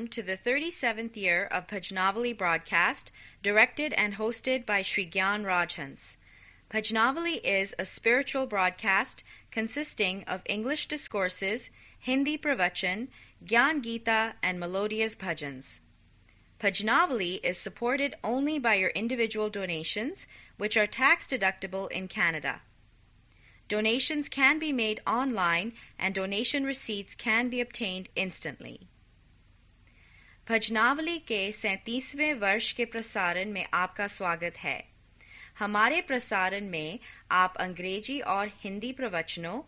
welcome to the 37th year of Bhajnavali broadcast, directed and hosted by Sri Gyan Rajhans. Bhajnavali is a spiritual broadcast consisting of English discourses, Hindi pravachan, Gyan Gita, and melodious bhajans. Bhajnavali is supported only by your individual donations, which are tax-deductible in Canada. Donations can be made online and donation receipts can be obtained instantly. भजनावली के 37वें वर्ष के प्रसारण में आपका स्वागत है। हमारे प्रसारण में आप अंग्रेजी और हिंदी प्रवचनों,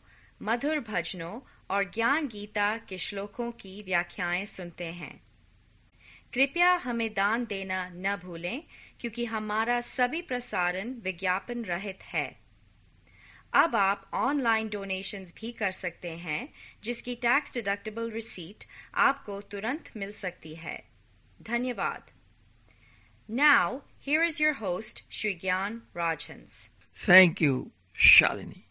मधुर भजनों और ज्ञान गीता के श्लोकों की व्याख्याएं सुनते हैं। कृपया हमें दान देना न भूलें क्योंकि हमारा सभी प्रसारण विज्ञापन रहित है। अब आप ऑनलाइन डोनेशंस भी कर सकते हैं जिसकी टैक्स डिडक्टिबल रिसीट आपको तुरंत मिल सकती है। धन्यवाद। Now, here is your host, Sri Gyan Rajhans. Thank you, Shalini.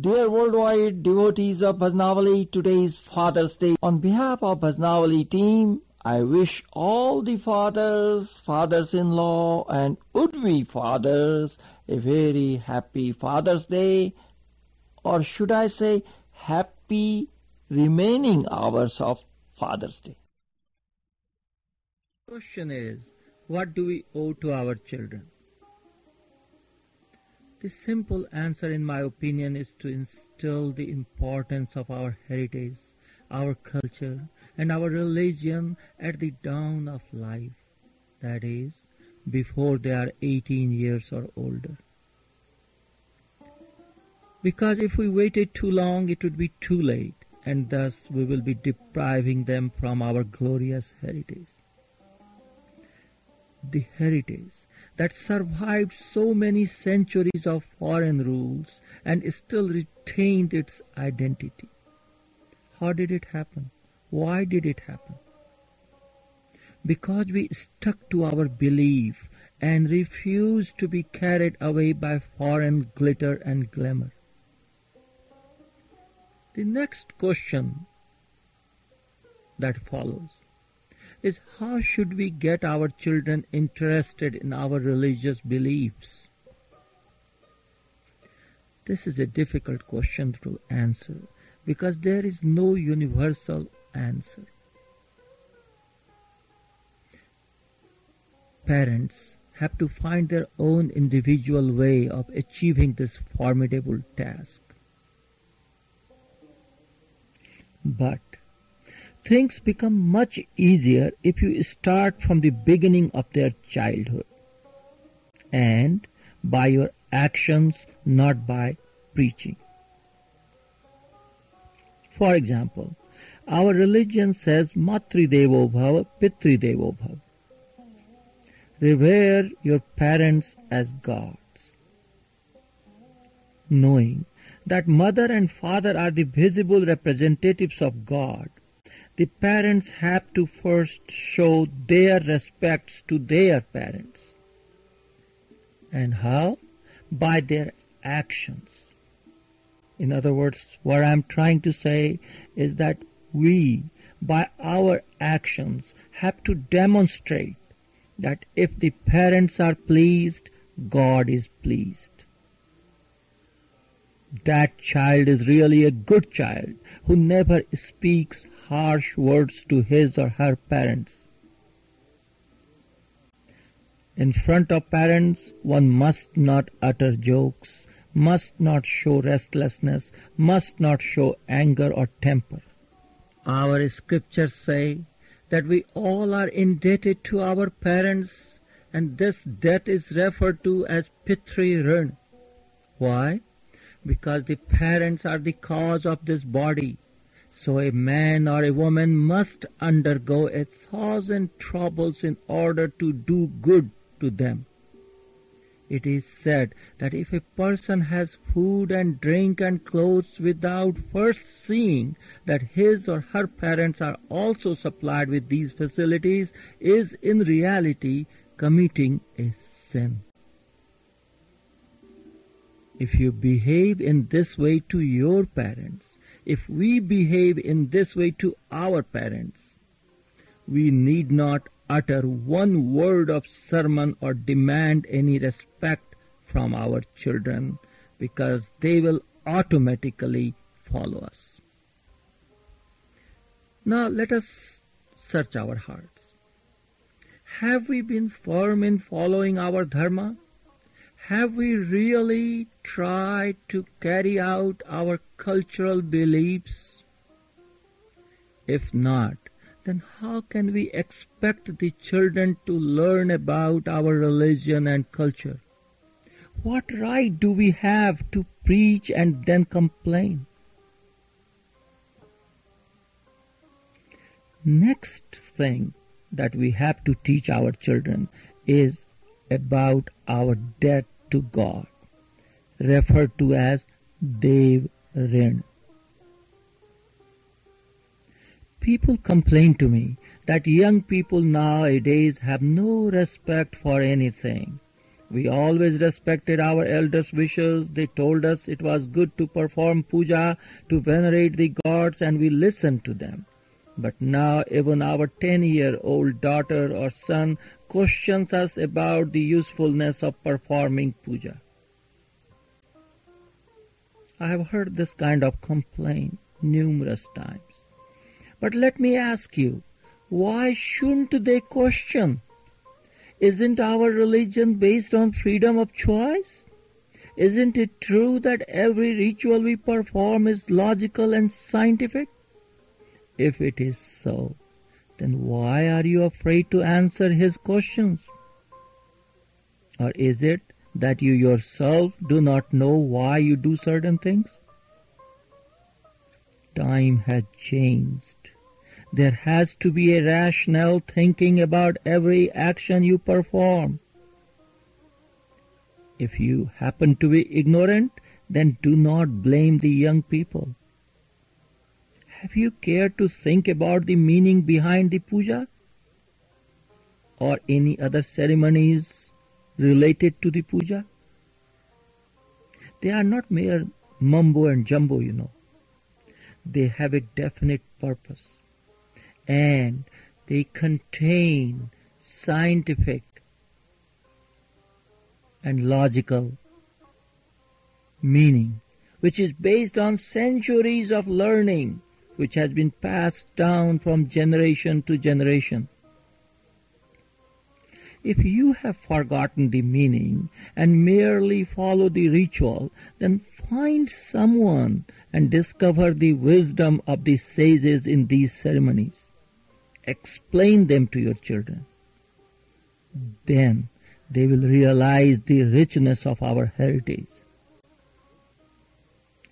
Dear worldwide devotees of Bhajnavali, today is Father's Day. On behalf of Bhajnavali team, I wish all the fathers, fathers-in-law and would-be fathers a very happy Father's Day, or should I say happy remaining hours of Father's Day. The question is, what do we owe to our children? The simple answer in my opinion is to instill the importance of our heritage, our culture and our religion at the dawn of life, that is, before they are 18 years or older. Because if we waited too long, it would be too late, and thus we will be depriving them from our glorious heritage. The heritage that survived so many centuries of foreign rules and still retained its identity. How did it happen? Why did it happen? Because we stuck to our belief and refused to be carried away by foreign glitter and glamour. The next question that follows is, how should we get our children interested in our religious beliefs? This is a difficult question to answer because there is no universal answer. Parents have to find their own individual way of achieving this formidable task. But things become much easier if you start from the beginning of their childhood and by your actions, not by preaching. For example, our religion says Matri Devo Bhava, Pitri Devo Bhava. Revere your parents as gods. Knowing that mother and father are the visible representatives of God, the parents have to first show their respects to their parents. And how? By their actions. In other words, what I'm trying to say is that we, by our actions, have to demonstrate that if the parents are pleased, God is pleased. That child is really a good child who never speaks harsh words to his or her parents. In front of parents, one must not utter jokes, must not show restlessness, must not show anger or temper. Our scriptures say that we all are indebted to our parents, and this debt is referred to as Pitri Rin. Why? Because the parents are the cause of this body. So a man or a woman must undergo 1,000 troubles in order to do good to them. It is said that if a person has food and drink and clothes without first seeing that his or her parents are also supplied with these facilities, is in reality committing a sin. If you behave in this way to your parents, if we behave in this way to our parents, we need not utter one word of sermon or demand any respect from our children, because they will automatically follow us. Now let us search our hearts. Have we been firm in following our dharma? Have we really tried to carry out our cultural beliefs? If not, then how can we expect the children to learn about our religion and culture? What right do we have to preach and then complain? Next thing that we have to teach our children is about our debt to God, referred to as Dev Rin. People complain to me that young people nowadays have no respect for anything. We always respected our elders' wishes. They told us it was good to perform puja, to venerate the gods, and we listened to them. But now even our 10-year-old daughter or son questions us about the usefulness of performing puja. I have heard this kind of complaint numerous times. But let me ask you, why shouldn't they question? Isn't our religion based on freedom of choice? Isn't it true that every ritual we perform is logical and scientific? If it is so, then why are you afraid to answer his questions? Or is it that you yourself do not know why you do certain things? Time has changed. There has to be a rational thinking about every action you perform. If you happen to be ignorant, then do not blame the young people. Have you cared to think about the meaning behind the puja or any other ceremonies related to the puja? They are not mere mumbo and jumbo, They have a definite purpose, and they contain scientific and logical meaning, which is based on centuries of learning, which has been passed down from generation to generation. If you have forgotten the meaning and merely follow the ritual, then find someone and discover the wisdom of the sages in these ceremonies. Explain them to your children. Then they will realize the richness of our heritage.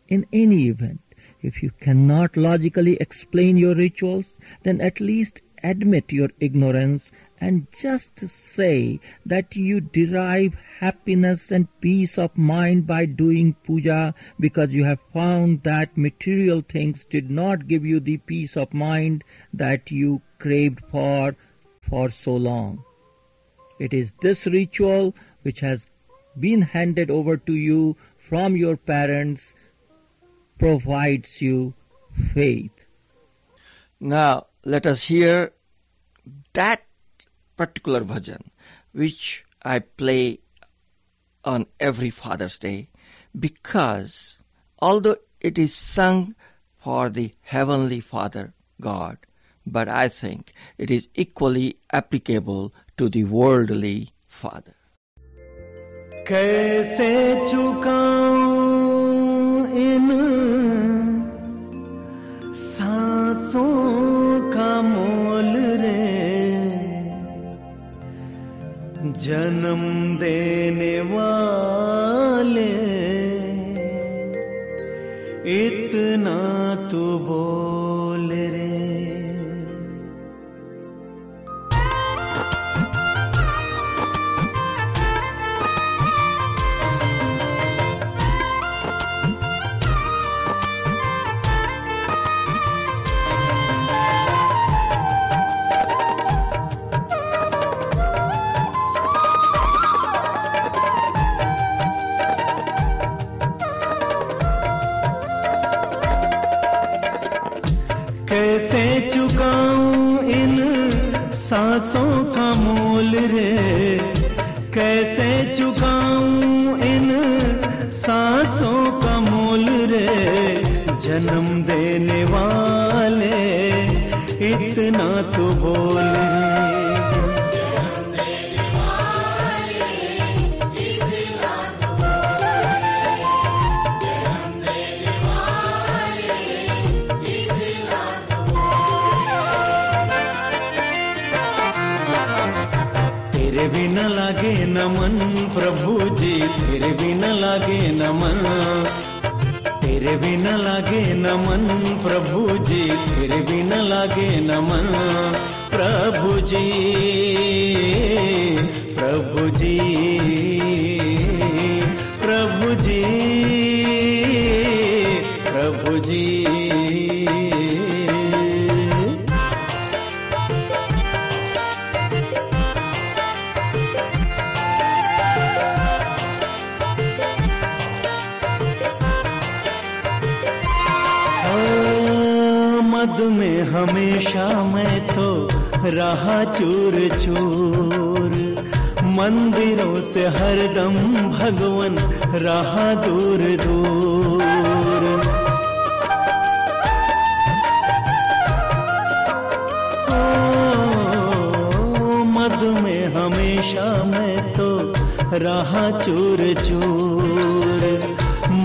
In any event, if you cannot logically explain your rituals, then at least admit your ignorance and just say that you derive happiness and peace of mind by doing puja because you have found that material things did not give you the peace of mind that you craved for so long. It is this ritual which has been handed over to you from your parents provides you faith. Now let us hear that particular bhajan which I play on every Father's Day, because although it is sung for the Heavenly Father God, but I think it is equally applicable to the worldly father. कैसे चुकाऊं इन सांसों का मोल रे, जन्म देने वाले इतना तू बोल रे. कैसे चुकाऊं इन सांसों का मोल रे, जन्म देने वाले इतना तो बोल रे। तेरे बिना लागे न मन प्रभु जी, तेरे बिना लागे न मन, तेरे बिना लागे न मन प्रभु जी, तेरे बिना लागे न मन प्रभु जी, प्रभु जी, प्रभु जी, प्रभु जी। मद में हमेशा मैं तो रहा चूर चूर, मंदिरों से हरदम भगवन रहा दूर दूर। मद में हमेशा मैं तो रहा चूर चूर,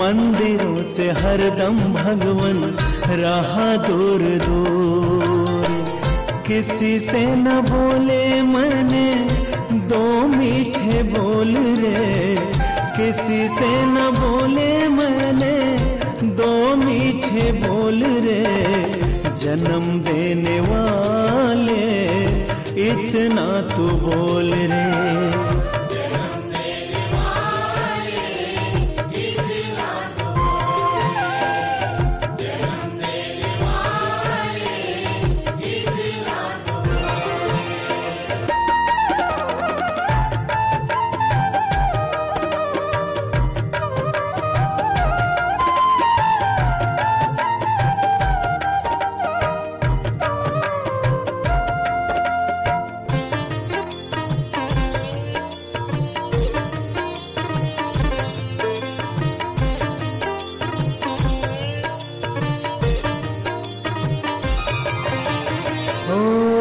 मंदिरों से हरदम भगवन रहा दूर दूर। किसी से न बोले मैंने दो मीठे बोल रे, किसी से न बोले मैंने दो मीठे बोल रे, जन्म देने वाले इतना तू बोल रे।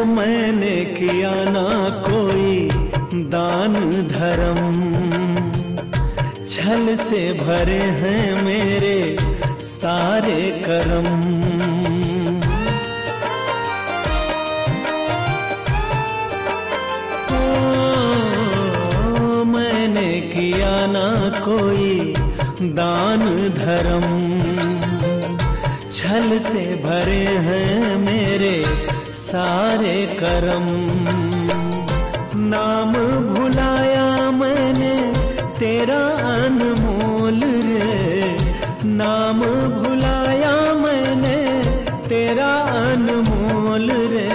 मैंने किया ना कोई दान धर्म, छल से भरे हैं मेरे सारे कर्म। मैंने किया ना कोई दान धर्म, छल से भरे हैं मेरे सारे कर्म। नाम भुलाया मैंने तेरा अनमोल रे, नाम भुलाया मैंने तेरा अनमोल रे,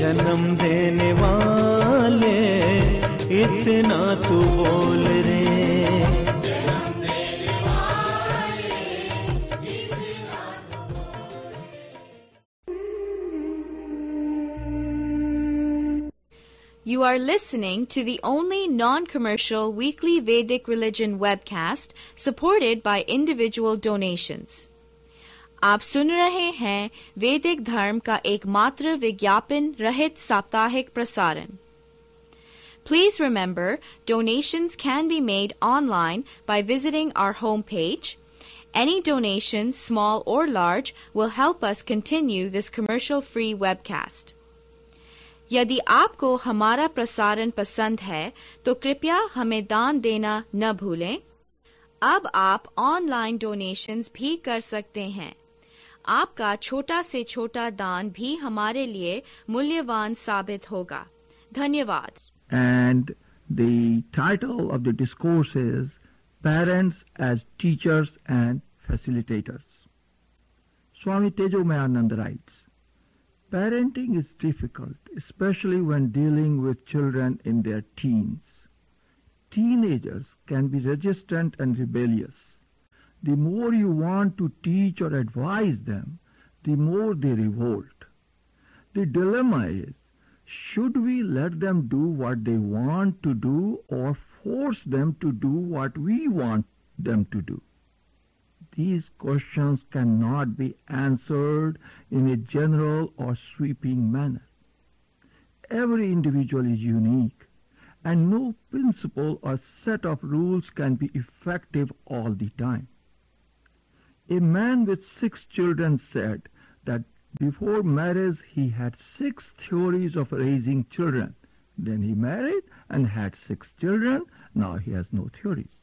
जन्म देने वाले इतना तू बोल रे। You are listening to the only non-commercial weekly Vedic religion webcast supported by individual donations. आप सुन रहे हैं वैदिक धर्म का एकमात्र विज्ञापन रहित साप्ताहिक प्रसारण. Please remember, donations can be made online by visiting our homepage. Any donation, small or large, will help us continue this commercial-free webcast. यदि आपको हमारा प्रसारण पसंद है तो कृपया हमें दान देना न भूलें. अब आप ऑनलाइन डोनेशंस भी कर सकते हैं. आपका छोटा से छोटा दान भी हमारे लिए मूल्यवान साबित होगा. धन्यवाद. And the title of the discourse is Parents as Teachers and Facilitators. Swami Tejomayananda writes, parenting is difficult, especially when dealing with children in their teens. Teenagers can be resistant and rebellious. The more you want to teach or advise them, the more they revolt. The dilemma is, Should we let them do what they want to do or force them to do what we want them to do? These questions cannot be answered in a general or sweeping manner. Every individual is unique, and no principle or set of rules can be effective all the time. A man with 6 children said that before marriage he had 6 theories of raising children. Then he married and had 6 children. Now he has no theories.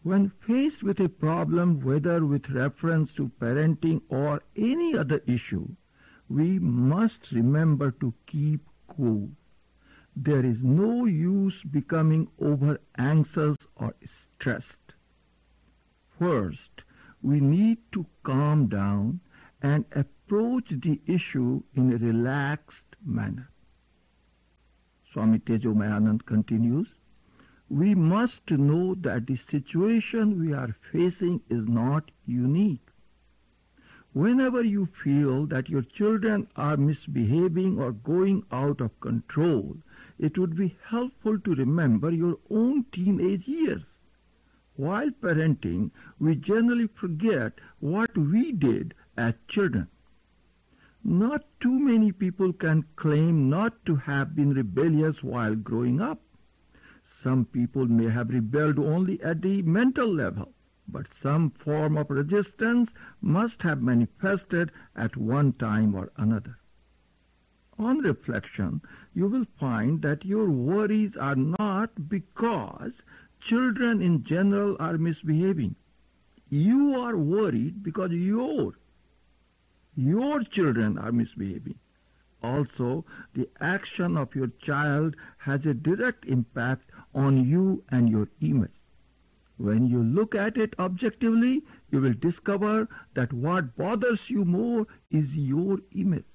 When faced with a problem, whether with reference to parenting or any other issue, we must remember to keep cool. There is no use becoming over anxious or stressed. First, we need to calm down and approach the issue in a relaxed manner. Swami Tejomayanand continues, we must know that the situation we are facing is not unique. Whenever you feel that your children are misbehaving or going out of control, it would be helpful to remember your own teenage years. While parenting, we generally forget what we did as children. Not too many people can claim not to have been rebellious while growing up. Some people may have rebelled only at the mental level, but some form of resistance must have manifested at one time or another. On reflection, you will find that your worries are not because children in general are misbehaving. You are worried because your children are misbehaving. Also, the action of your child has a direct impact on you and your image. When you look at it objectively, you will discover that what bothers you more is your image.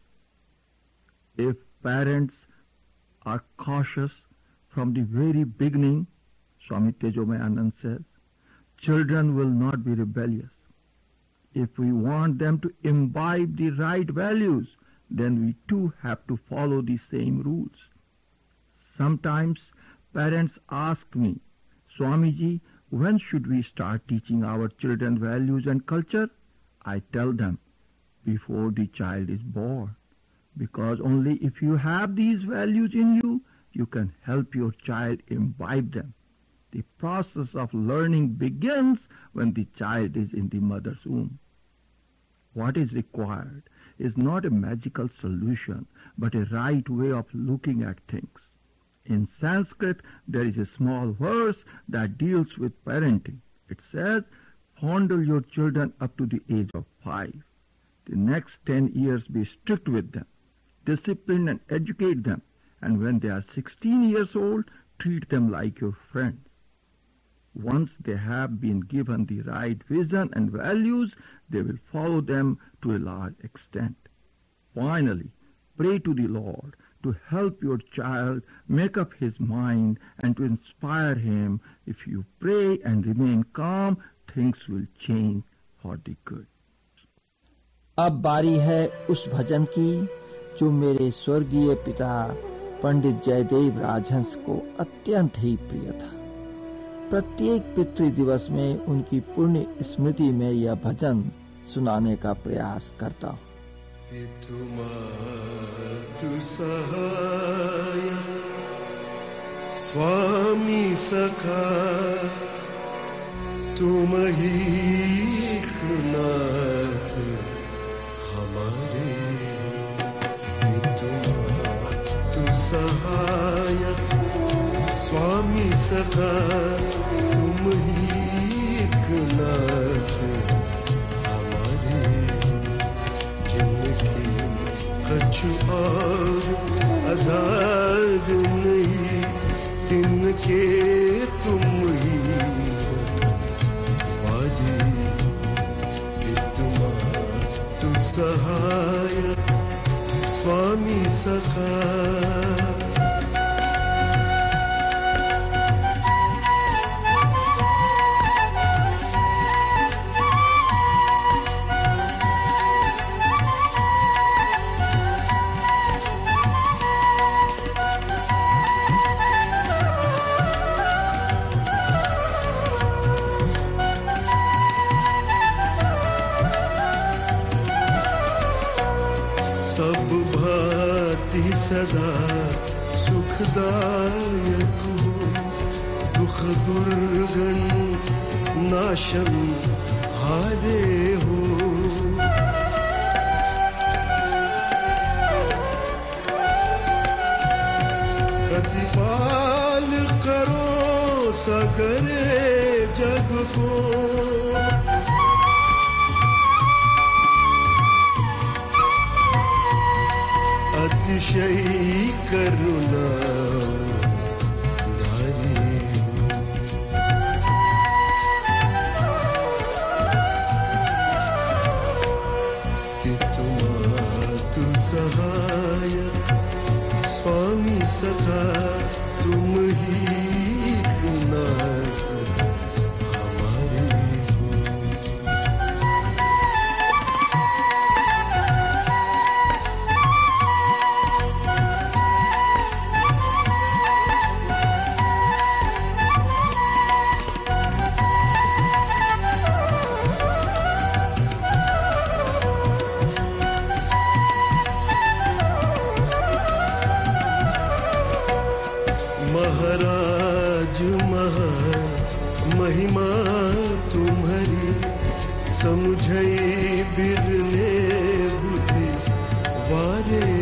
If parents are cautious from the very beginning, Swami Tejomayanand says, children will not be rebellious. If we want them to imbibe the right values, then we too have to follow the same rules. Sometimes parents ask me, Swamiji, when should we start teaching our children values and culture? I tell them, before the child is born. Because only if you have these values in you, you can help your child imbibe them. The process of learning begins when the child is in the mother's womb. What is required is not a magical solution, but a right way of looking at things. In Sanskrit, there is a small verse that deals with parenting. It says, fondle your children up to the age of 5. The next 10 years be strict with them, discipline and educate them, and when they are 16 years old, treat them like your friends. Once they have been given the right vision and values, they will follow them to a large extent. Finally, pray to the Lord to help your child make up his mind and to inspire him. If you pray and remain calm, things will change for the good. अब बारी है उस भजन की जो मेरे स्वर्गीय पिता पंडित जयदेव राजहंस को अत्यंत ही प्रिय था। प्रत्येक पितृ दिवस में उनकी पुण्य स्मृति में यह भजन सुनाने का प्रयास करता हूँ। पितुमातु सहाय स्वामी सखा तुम ही नाथ हमारे। पितुमातु सहाय स्वामी सखा तुम ही नाथ हमारे। जिनकी कछु और आधार नहीं, तिनके तुम ही हमारे। पितुमातु सहाय स्वामी सखा। सदा सुखदायक हो दुख दुर्गण नाशम हारे हो प्रतिपाल करो सगरे जग को अतिशयी करुणा धारी पितुमातु सहायक स्वामी सखा तुम ही नाथ हमारे हो महाराज महिमा तुम्हारी समुझई बिरले बुद्धि वारे